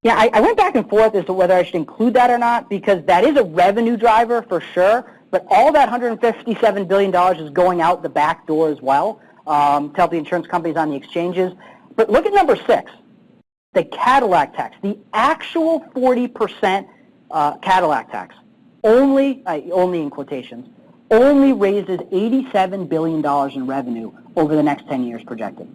Yeah, I went back and forth as to whether I should include that or not, because that is a revenue driver for sure, but all that $157 billion is going out the back door as well to help the insurance companies on the exchanges. But look at number 6, the Cadillac tax, the actual 40% Cadillac tax, only in quotations, only raises $87 billion in revenue over the next 10 years projected.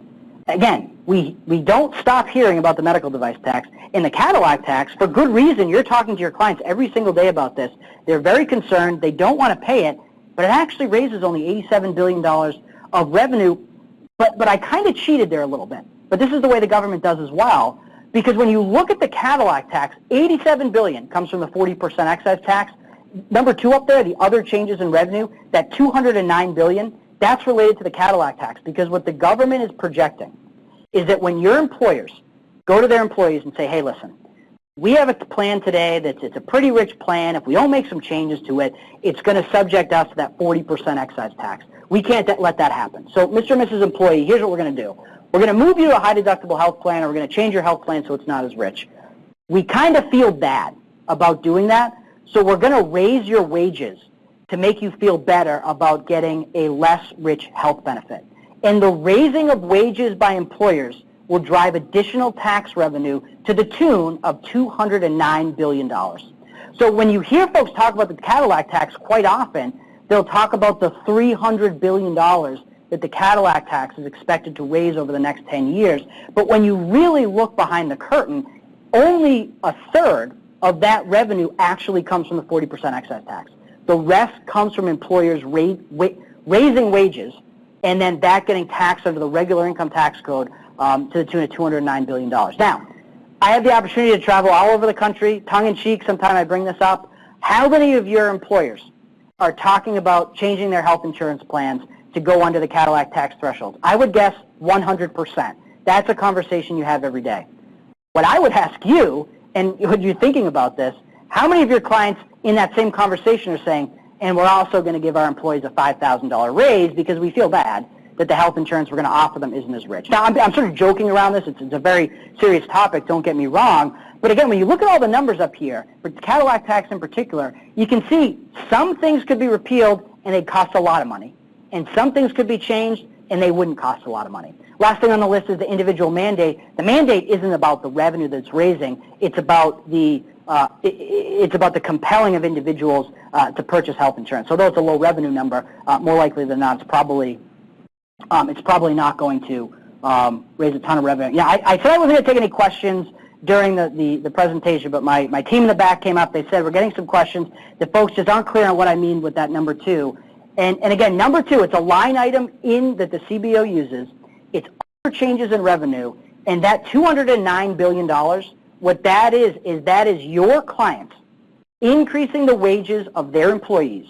again, we don't stop hearing about the medical device tax and the Cadillac tax for good reason. You're talking to your clients every single day about this. They're very concerned. They don't want to pay it, but it actually raises only $87 billion of revenue. But I kind of cheated there a little bit. But this is the way the government does as well, because when you look at the Cadillac tax, $87 billion comes from the 40% excise tax. Number 2 up there, the other changes in revenue, that $209 billion, that's related to the Cadillac tax, because what the government is projecting is that when your employers go to their employees and say, hey, listen, we have a plan today that's it's a pretty rich plan. If we don't make some changes to it, it's going to subject us to that 40% excise tax. We can't let that happen. So, Mr. and Mrs. Employee, here's what we're going to do. We're going to move you to a high-deductible health plan, or we're going to change your health plan so it's not as rich. We kind of feel bad about doing that, so we're going to raise your wages to make you feel better about getting a less rich health benefit. And the raising of wages by employers will drive additional tax revenue to the tune of $209 billion. So when you hear folks talk about the Cadillac tax, quite often they'll talk about the $300 billion that the Cadillac tax is expected to raise over the next 10 years. But when you really look behind the curtain, only a third of that revenue actually comes from the 40% excise tax. The rest comes from employers raising wages, and then that getting taxed under the regular income tax code to the tune of $209 billion. Now, I have the opportunity to travel all over the country, tongue-in-cheek, sometimes I bring this up. How many of your employers are talking about changing their health insurance plans to go under the Cadillac tax threshold? I would guess 100%. That's a conversation you have every day. What I would ask you, and when you're thinking about this, how many of your clients in that same conversation are saying, and we're also going to give our employees a $5,000 raise because we feel bad that the health insurance we're going to offer them isn't as rich. Now, I'm sort of joking around this. It's a very serious topic, don't get me wrong. But again, when you look at all the numbers up here, for the Cadillac tax in particular, you can see some things could be repealed and they'd cost a lot of money. And some things could be changed and they wouldn't cost a lot of money. Last thing on the list is the individual mandate. The mandate isn't about the revenue that it's raising. It's about the compelling of individuals to purchase health insurance. So though it's a low revenue number, more likely than not, it's probably not going to raise a ton of revenue. Yeah, I said I wasn't going to take any questions during the presentation, but my team in the back came up. They said we're getting some questions. The folks just aren't clear on what I mean with that number 2. And again, number 2, it's a line item that the CBO uses. It's other changes in revenue, and that $209 billion, what that is your clients increasing the wages of their employees,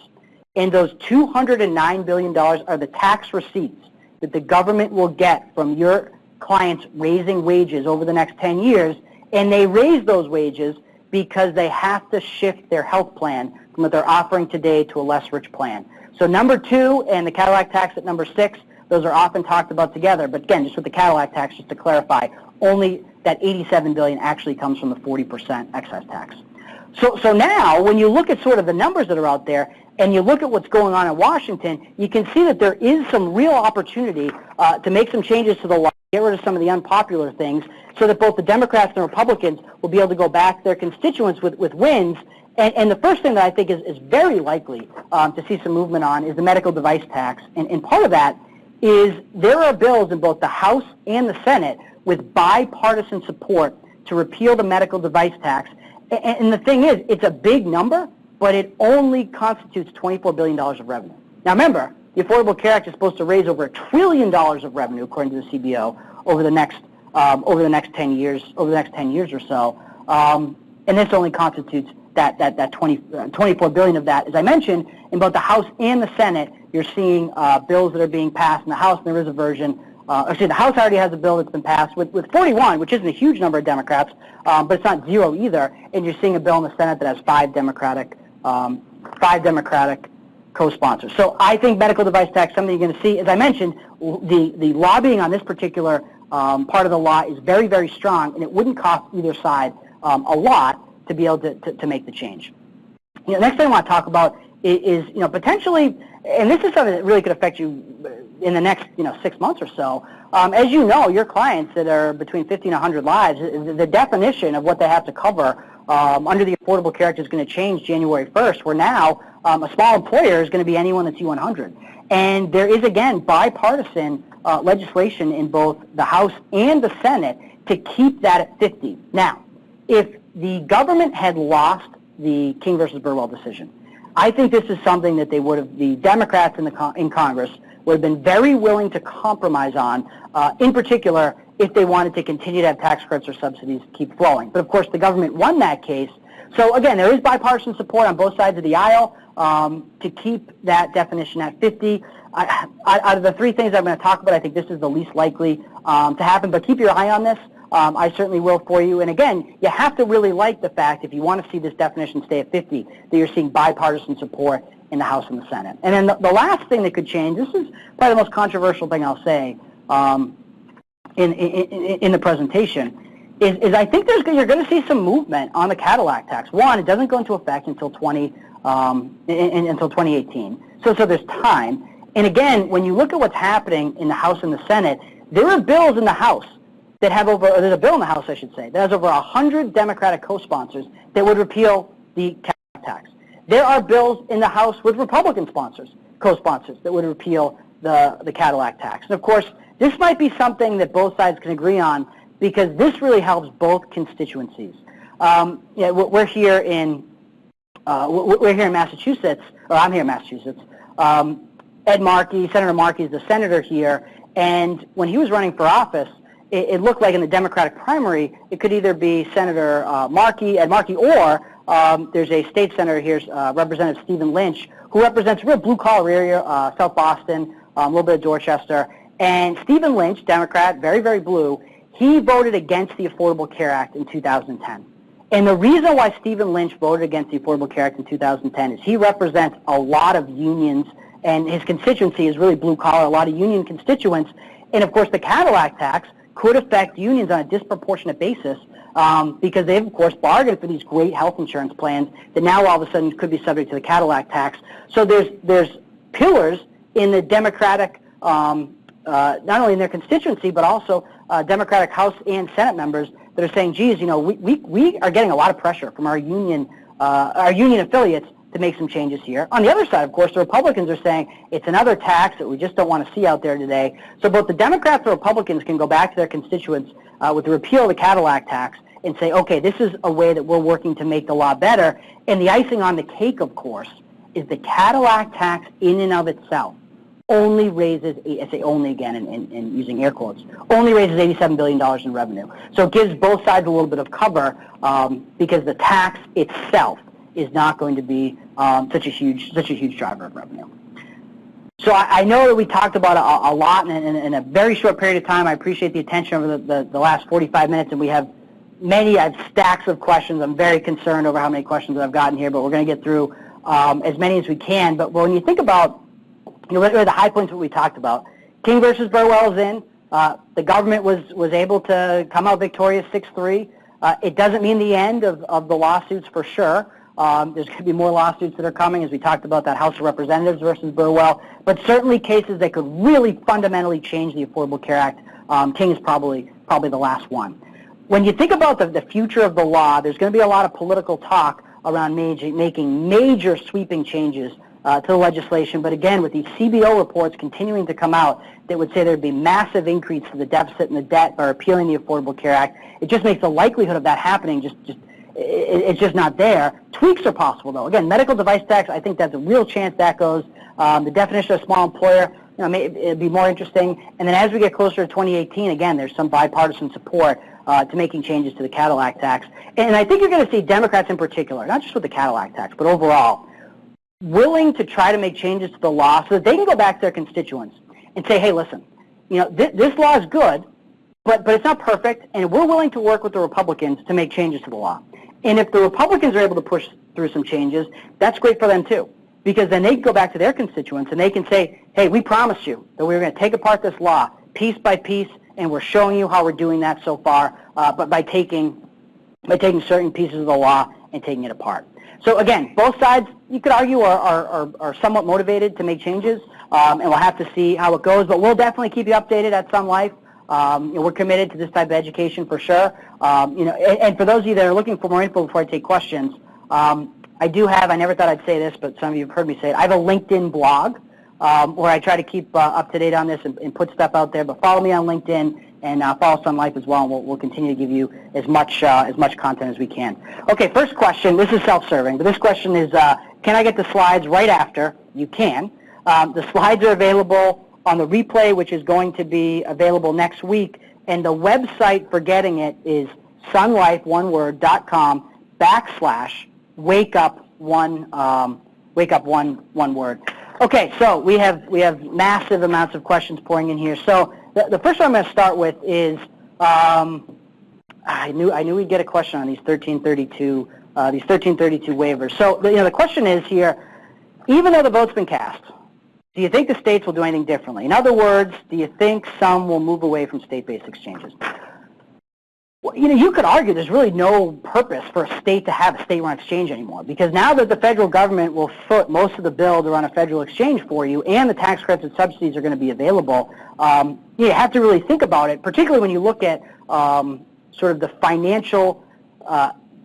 and those $209 billion are the tax receipts that the government will get from your clients raising wages over the next 10 years, and they raise those wages because they have to shift their health plan from what they're offering today to a less rich plan. So number 2 and the Cadillac tax at number 6, those are often talked about together. But again, just with the Cadillac tax, just to clarify, only that $87 billion actually comes from the 40% excise tax. So now, when you look at sort of the numbers that are out there, and you look at what's going on in Washington, you can see that there is some real opportunity to make some changes to the law, get rid of some of the unpopular things, so that both the Democrats and Republicans will be able to go back to their constituents with wins. And the first thing that I think is very likely to see some movement on is the medical device tax. And part of that is there are bills in both the House and the Senate with bipartisan support to repeal the medical device tax. And the thing is, it's a big number, but it only constitutes $24 billion of revenue. Now remember, the Affordable Care Act is supposed to raise over $1 trillion of revenue, according to the CBO, over the next 10 years or so. And this only constitutes that 24 billion of that. As I mentioned, in both the House and the Senate, you're seeing bills that are being passed. In the House, there is a version. Actually, the House already has a bill that's been passed with 41, which isn't a huge number of Democrats, but it's not 0 either. And you're seeing a bill in the Senate that has 5 Democratic co-sponsors. So I think medical device tax, something you're going to see. As I mentioned, the lobbying on this particular part of the law is very, very strong, and it wouldn't cost either side a lot to be able to make the change. Next thing I want to talk about is potentially, and this is something that really could affect you in the next 6 months or so. As you know, your clients that are between 50 and 100 lives, the definition of what they have to cover under the Affordable Care Act is going to change January 1st, where now a small employer is going to be anyone that's U100. And there is, again, bipartisan legislation in both the House and the Senate to keep that at 50. Now, if the government had lost the King versus Burwell decision, I think this is something that the Democrats in Congress would have been very willing to compromise on, in particular, if they wanted to continue to have tax credits or subsidies keep flowing. But of course, the government won that case. So again, there is bipartisan support on both sides of the aisle to keep that definition at 50. Out of the three things I'm going to talk about, I think this is the least likely to happen. But keep your eye on this. I certainly will for you. And again, you have to really like the fact, if you want to see this definition stay at 50, that you're seeing bipartisan support in the House and the Senate. And then the last thing that could change, this is probably the most controversial thing I'll say in the presentation, is I think you're going to see some movement on the Cadillac tax. One, it doesn't go into effect until 2018, so there's time. And again, when you look at what's happening in the House and the Senate, there are bills in the House that have there's a bill in the House, I should say, that has over 100 Democratic co-sponsors that would repeal the Cadillac tax. There are bills in the House with Republican co-sponsors that would repeal the Cadillac tax. And of course, this might be something that both sides can agree on, because this really helps both constituencies. We're here in Massachusetts, or I'm here in Massachusetts. Ed Markey, Senator Markey, is the senator here, and when he was running for office, it looked like in the Democratic primary, it could either be Senator Ed Markey, or there's a state senator here, Representative Stephen Lynch, who represents a real blue-collar area, South Boston, a little bit of Dorchester. And Stephen Lynch, Democrat, very, very blue, he voted against the Affordable Care Act in 2010. And the reason why Stephen Lynch voted against the Affordable Care Act in 2010 is he represents a lot of unions, and his constituency is really blue-collar, a lot of union constituents. And of course, the Cadillac tax could affect unions on a disproportionate basis because they've, of course, bargained for these great health insurance plans that now all of a sudden could be subject to the Cadillac tax. So there's pillars in the Democratic, not only in their constituency, but also Democratic House and Senate members that are saying, geez, we are getting a lot of pressure from our union affiliates to make some changes here. On the other side, of course, the Republicans are saying it's another tax that we just don't want to see out there today. So both the Democrats and Republicans can go back to their constituents with the repeal of the Cadillac tax and say, okay, this is a way that we're working to make the law better. And the icing on the cake, of course, is the Cadillac tax in and of itself only raises, I say only again in using air quotes, only raises $87 billion in revenue. So it gives both sides a little bit of cover because the tax itself is not going to be such a huge driver of revenue. So I know that we talked about a lot in a very short period of time. I appreciate the attention over the last 45 minutes, and I have stacks of questions. I'm very concerned over how many questions I've gotten here, but we're going to get through as many as we can. But when you think about the high points that we talked about, King versus Burwell is in. The government was able to come out victorious 6-3. It doesn't mean the end of the lawsuits for sure. There's going to be more lawsuits that are coming, as we talked about that House of Representatives versus Burwell, but certainly cases that could really fundamentally change the Affordable Care Act. King is probably the last one. When you think about the future of the law, there's going to be a lot of political talk around making major sweeping changes to the legislation, but again, with these CBO reports continuing to come out that would say there would be massive increase to the deficit and the debt by repealing the Affordable Care Act, it just makes the likelihood of that happening it's just not there. Tweaks are possible, though. Again, medical device tax, I think that's a real chance that goes. The definition of small employer, it'd be more interesting. And then as we get closer to 2018, again, there's some bipartisan support to making changes to the Cadillac tax. And I think you're going to see Democrats in particular, not just with the Cadillac tax, but overall, willing to try to make changes to the law so that they can go back to their constituents and say, hey, listen, this law is good, but it's not perfect, and we're willing to work with the Republicans to make changes to the law. And if the Republicans are able to push through some changes, that's great for them too, because then they can go back to their constituents and they can say, hey, we promised you that we were going to take apart this law piece by piece, and we're showing you how we're doing that so far, but by taking certain pieces of the law and taking it apart. So again, both sides, you could argue, are somewhat motivated to make changes, and we'll have to see how it goes, but we'll definitely keep you updated at Sun Life. We're committed to this type of education for sure. And for those of you that are looking for more info before I take questions, I never thought I'd say this, but some of you have heard me say it. I have a LinkedIn blog where I try to keep up to date on this and put stuff out there. But follow me on LinkedIn and follow Sun Life as well, and we'll continue to give you as much content as we can. Okay, first question. This is self-serving, but this question is, can I get the slides right after? You can. The slides are available on the replay, which is going to be available next week, and the website for getting it is sunlife1word.com/wakeup1 word. Okay, so we have massive amounts of questions pouring in here. So the first one I'm going to start with is I knew we'd get a question on these 1332 waivers. So the question is here: even though the vote's been cast, do you think the states will do anything differently? In other words, do you think some will move away from state-based exchanges? Well, you could argue there's really no purpose for a state to have a state-run exchange anymore, because now that the federal government will foot most of the bill to run a federal exchange for you, and the tax credits and subsidies are going to be available, you have to really think about it, particularly when you look at sort of the financial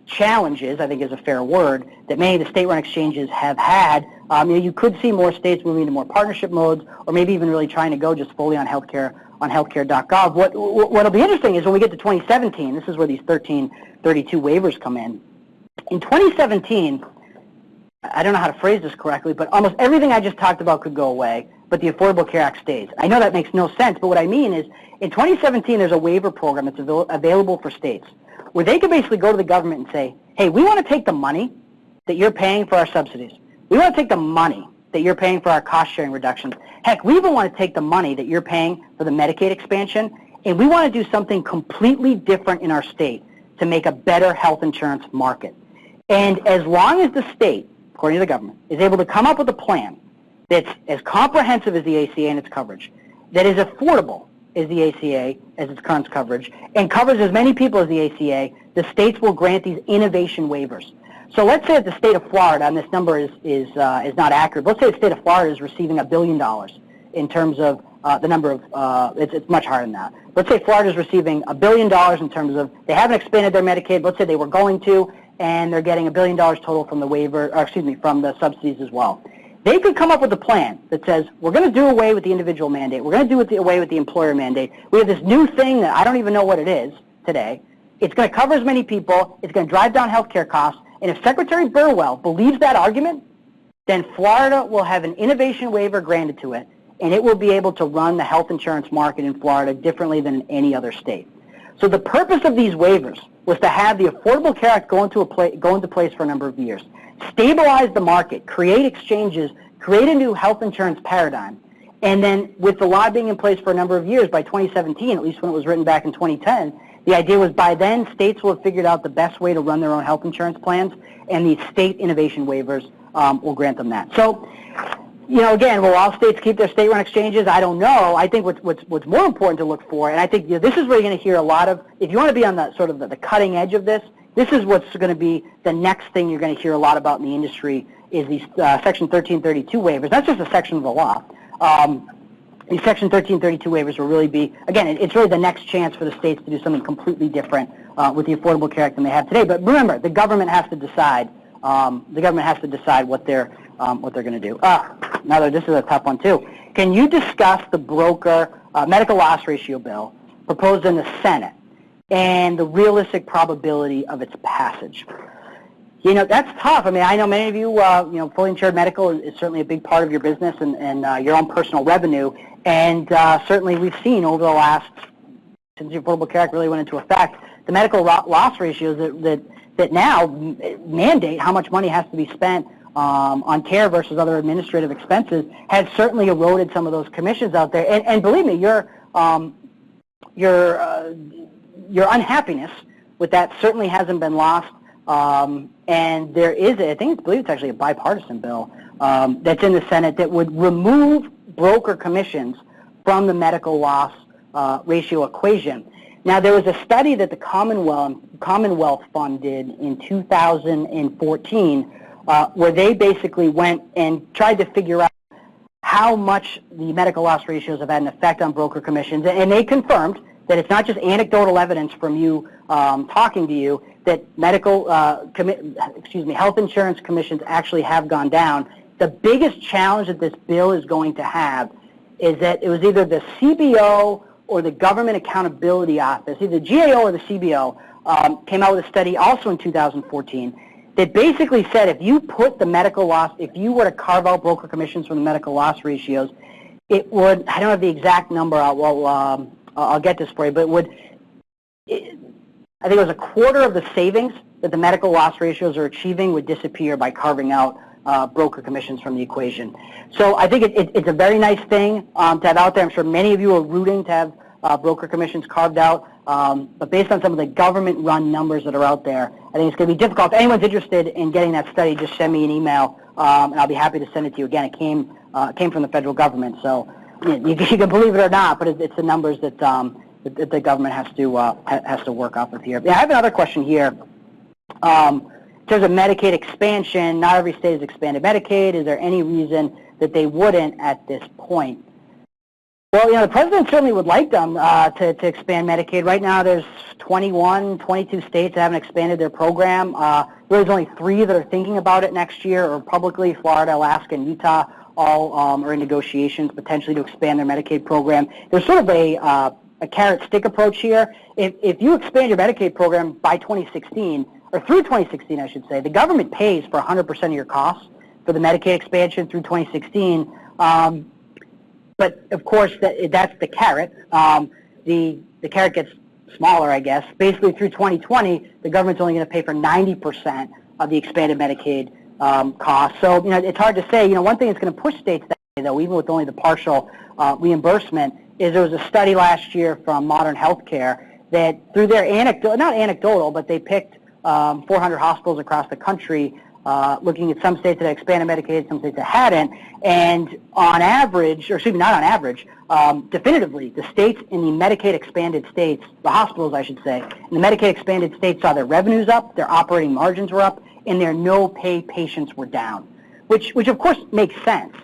challenges, I think is a fair word, that many of the state-run exchanges have had. You could see more states moving into more partnership modes, or maybe even really trying to go just fully on healthcare.gov. What'll be interesting is when we get to 2017, this is where these 1332 waivers come in. In 2017, I don't know how to phrase this correctly, but almost everything I just talked about could go away, but the Affordable Care Act stays. I know that makes no sense, but what I mean is in 2017, there's a waiver program that's available for states where they can basically go to the government and say, hey, we want to take the money that you're paying for our subsidies. We want to take the money that you're paying for our cost-sharing reductions. Heck, we even want to take the money that you're paying for the Medicaid expansion, and we want to do something completely different in our state to make a better health insurance market. And as long as the state, according to the government, is able to come up with a plan that's as comprehensive as the ACA and its coverage, that is affordable as the ACA as its current coverage, and covers as many people as the ACA, the states will grant these innovation waivers. So let's say that the state of Florida, and this number is not accurate, but let's say the state of Florida is receiving $1 billion in terms of the number of, it's much higher than that. Let's say Florida is receiving $1 billion in terms of, they haven't expanded their Medicaid, let's say they were going to, and they're getting $1 billion total from the waiver, or excuse me, from the subsidies as well. They could come up with a plan that says, we're going to do away with the individual mandate, we're going to do away with the employer mandate. We have this new thing that I don't even know what it is today. It's going to cover as many people, it's going to drive down health care costs, and if Secretary Burwell believes that argument, then Florida will have an innovation waiver granted to it, and it will be able to run the health insurance market in Florida differently than in any other state. So the purpose of these waivers was to have the Affordable Care Act go into place for a number of years, stabilize the market, create exchanges, create a new health insurance paradigm, and then with the law being in place for a number of years, by 2017, at least when it was written back in 2010, the idea was by then states will have figured out the best way to run their own health insurance plans, and the state innovation waivers will grant them that. So, again, will all states keep their state-run exchanges? I don't know. I think what's more important to look for, and I think this is where you're going to hear a lot of, if you want to be on the sort of the cutting edge of this, this is what's going to be the next thing you're going to hear a lot about in the industry is these Section 1332 waivers. That's just a section of the law. These Section 1332 waivers will really be, again, it's really the next chance for the states to do something completely different with the Affordable Care Act than they have today. But remember, the government has to decide. What they're going to do. This is a tough one too. Can you discuss the broker medical loss ratio bill proposed in the Senate and the realistic probability of its passage? That's tough. I mean, I know many of you, fully insured medical is certainly a big part of your business and your own personal revenue. And certainly we've seen over the last, since the Affordable Care Act really went into effect, the medical loss ratios that now mandate how much money has to be spent on care versus other administrative expenses has certainly eroded some of those commissions out there. And believe me, your unhappiness with that certainly hasn't been lost. And there is, I believe it's actually a bipartisan bill that's in the Senate that would remove broker commissions from the medical loss ratio equation. Now, there was a study that the Commonwealth Fund did in 2014 where they basically went and tried to figure out how much the medical loss ratios have had an effect on broker commissions, and they confirmed that it's not just anecdotal evidence from you talking to you, that health insurance commissions actually have gone down, the biggest challenge that this bill is going to have is that it was either the CBO or the Government Accountability Office, either the GAO or the CBO, came out with a study also in 2014 that basically said if you put the medical loss, if you were to carve out broker commissions from the medical loss ratios, it would, I don't have the exact number, I'll get this for you, but it would, I think it was a quarter of the savings that the medical loss ratios are achieving would disappear by carving out broker commissions from the equation. So I think it's a very nice thing to have out there. I'm sure many of you are rooting to have broker commissions carved out, but based on some of the government-run numbers that are out there, I think it's going to be difficult. If anyone's interested in getting that study, just send me an email, and I'll be happy to send it to you. Again, it came from the federal government, so you can believe it or not, but it's the numbers that the government has to work off of here. Yeah, I have another question here. In terms of Medicaid expansion, not every state has expanded Medicaid. Is there any reason that they wouldn't at this point? Well, the president certainly would like them to expand Medicaid. Right now there's 22 states that haven't expanded their program. There's only 3 that are thinking about it next year, or publicly, Florida, Alaska, and Utah, all are in negotiations potentially to expand their Medicaid program. There's sort of a carrot-stick approach here. If you expand your Medicaid program by 2016, or through 2016, I should say, the government pays for 100% of your costs for the Medicaid expansion through 2016. But of course, that's the carrot. The carrot gets smaller, I guess. Basically, through 2020, the government's only going to pay for 90% of the expanded Medicaid costs. So, it's hard to say. One thing that's going to push states that way, though, even with only the partial reimbursement, is there was a study last year from Modern Healthcare that through their not anecdotal, but they picked 400 hospitals across the country, looking at some states that had expanded Medicaid, some states that hadn't, and on average, or excuse me, not on average, definitively, the states in the Medicaid expanded states, the hospitals I should say, in the Medicaid expanded states saw their revenues up, their operating margins were up, and their no-pay patients were down, which of course makes sense.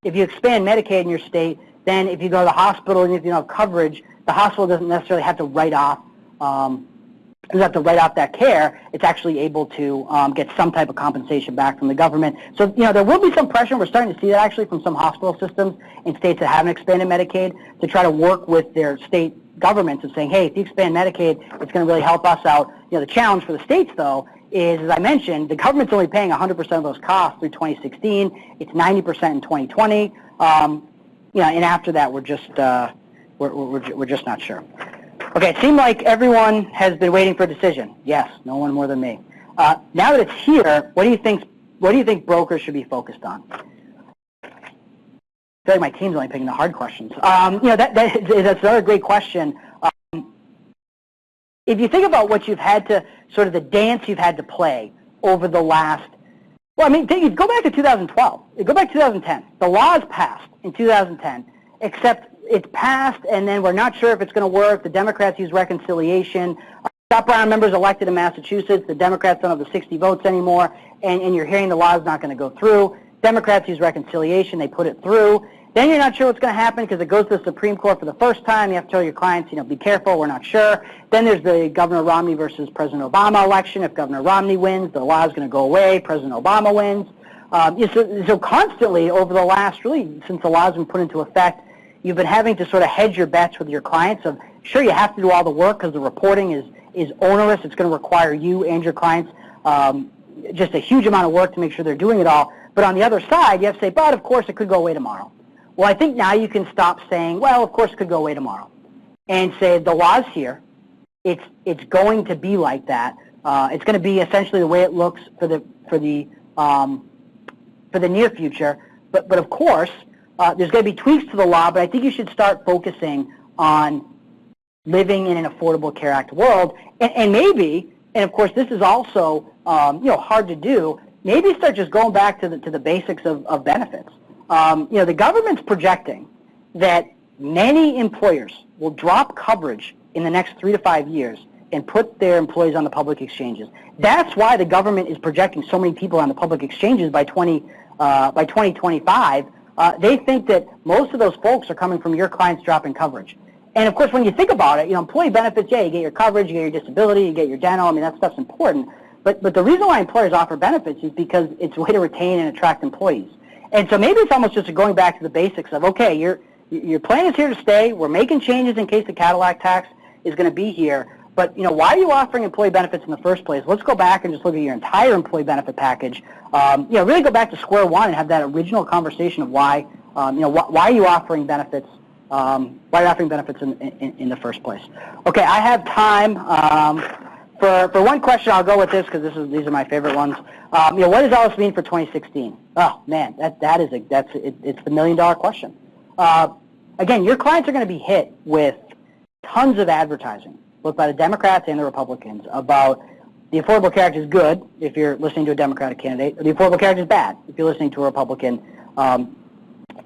If you expand Medicaid in your state, then if you go to the hospital and if you don't have coverage, the hospital doesn't necessarily have to write off that care. It's actually able to get some type of compensation back from the government. So, there will be some pressure. We're starting to see that actually from some hospital systems in states that haven't expanded Medicaid to try to work with their state governments and saying, hey, if you expand Medicaid, it's going to really help us out. The challenge for the states, though, is, as I mentioned, the government's only paying 100% of those costs through 2016. It's 90% in 2020. And after that, we're just not sure. Okay, it seemed like everyone has been waiting for a decision. Yes, no one more than me. Now that it's here, what do you think brokers should be focused on? I feel like my team's only picking the hard questions. That's another great question. If you think about what you've had to, sort of the dance you've had to play over the last, well, I mean, go back to 2012. Go back to 2010. The laws passed in 2010, except it's passed, and then we're not sure if it's going to work. The Democrats use reconciliation. Scott Brown members elected in Massachusetts. The Democrats don't have the 60 votes anymore, and you're hearing the law is not going to go through. Democrats use reconciliation. They put it through. Then you're not sure what's going to happen because it goes to the Supreme Court for the first time. You have to tell your clients, be careful, we're not sure. Then there's the Governor Romney versus President Obama election. If Governor Romney wins, the law is going to go away. President Obama wins. So constantly over the last, really, since the law has been put into effect, you've been having to sort of hedge your bets with your clients of, sure, you have to do all the work because the reporting is onerous. It's going to require you and your clients just a huge amount of work to make sure they're doing it all. But on the other side, you have to say, but of course it could go away tomorrow. Well, I think now you can stop saying, well, of course it could go away tomorrow, and say the law's here. It's going to be like that. It's going to be essentially the way it looks for the near future. But of course, there's going to be tweaks to the law. But I think you should start focusing on living in an Affordable Care Act world, and maybe, and of course this is also hard to do. Maybe start just going back to the basics of benefits. The government's projecting that many employers will drop coverage in the next 3 to 5 years and put their employees on the public exchanges. That's why the government is projecting so many people on the public exchanges by 2025. They think that most of those folks are coming from your clients dropping coverage. And of course, when you think about it, employee benefits, yeah, you get your coverage, you get your disability, you get your dental. I mean, that stuff's important. But the reason why employers offer benefits is because it's a way to retain and attract employees. And so maybe it's almost just going back to the basics of, okay, your plan is here to stay. We're making changes in case the Cadillac tax is going to be here. But, why are you offering employee benefits in the first place? Let's go back and just look at your entire employee benefit package. Really go back to square one and have that original conversation of why, why are you offering benefits? Why are you offering benefits in the first place? Okay, I have time for one question. I'll go with this because these are my favorite ones. What does all this mean for 2016? Oh man, it's the million-dollar question. Again, your clients are going to be hit with tons of advertising, both by the Democrats and the Republicans, about the Affordable Care Act is good if you're listening to a Democratic candidate, or the Affordable Care Act is bad if you're listening to a Republican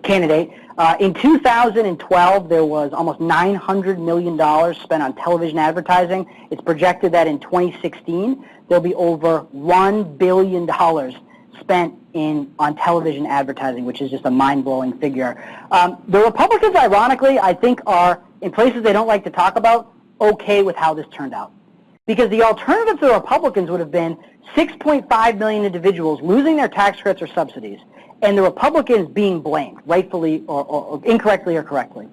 candidate. In 2012, there was almost $900 million spent on television advertising. It's projected that in 2016, there'll be over $1 billion spent on television advertising, which is just a mind-blowing figure. The Republicans, ironically, I think are, in places they don't like to talk about, okay with how this turned out. Because the alternative to the Republicans would have been 6.5 million individuals losing their tax credits or subsidies, and the Republicans being blamed, rightfully or incorrectly or correctly.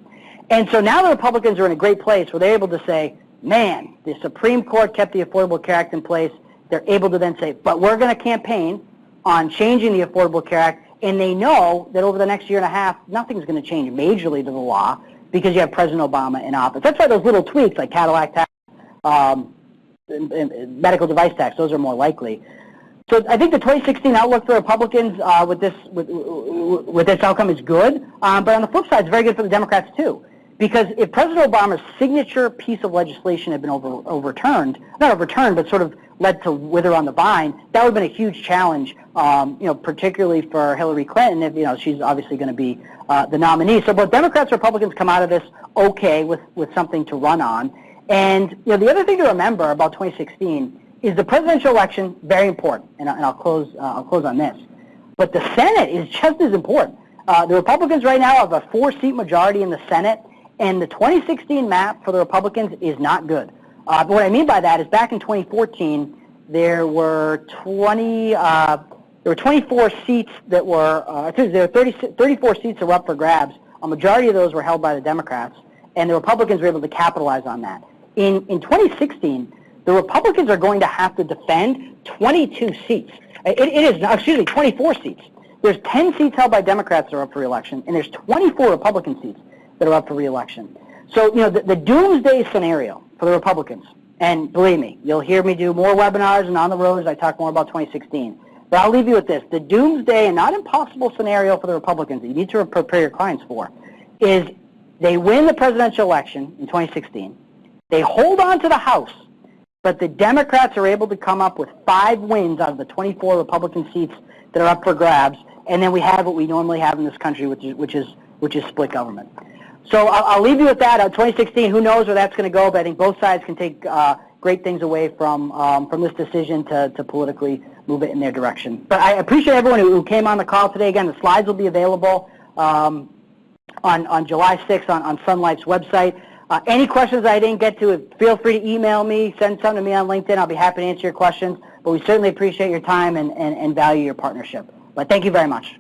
And so now the Republicans are in a great place where they're able to say, man, the Supreme Court kept the Affordable Care Act in place. They're able to then say, but we're going to campaign on changing the Affordable Care Act, and they know that over the next year and a half, nothing's going to change majorly to the law because you have President Obama in office. That's why those little tweaks like Cadillac tax, medical device tax, those are more likely. So I think the 2016 outlook for Republicans with this outcome is good, but on the flip side, it's very good for the Democrats too, because if President Obama's signature piece of legislation had been overturned, not overturned, but sort of led to wither on the vine, that would have been a huge challenge, particularly for Hillary Clinton, if she's obviously going to be the nominee. So both Democrats and Republicans come out of this okay with something to run on. And the other thing to remember about 2016 is the presidential election, very important, and I'll close on this. But the Senate is just as important. The Republicans right now have a 4-seat majority in the Senate, and the 2016 map for the Republicans is not good. But what I mean by that is back in 2014, there were 24 seats that were, there were 34 seats that were up for grabs. A majority of those were held by the Democrats, and the Republicans were able to capitalize on that. In 2016, the Republicans are going to have to defend 22 seats. It is 24 seats. There's 10 seats held by Democrats that are up for re-election, and there's 24 Republican seats that are up for re-election. So, the doomsday scenario for the Republicans, and believe me, you'll hear me do more webinars and on the road as I talk more about 2016. But I'll leave you with this. The doomsday and not impossible scenario for the Republicans that you need to prepare your clients for is they win the presidential election in 2016. They hold on to the House, but the Democrats are able to come up with 5 wins out of the 24 Republican seats that are up for grabs, and then we have what we normally have in this country, which is split government. So I'll leave you with that. 2016, who knows where that's going to go, but I think both sides can take great things away from this decision to politically move it in their direction. But I appreciate everyone who came on the call today. Again, the slides will be available on July 6th on Sun Life's website. Any questions I didn't get to, feel free to email me, send something to me on LinkedIn. I'll be happy to answer your questions. But we certainly appreciate your time and value your partnership. But thank you very much.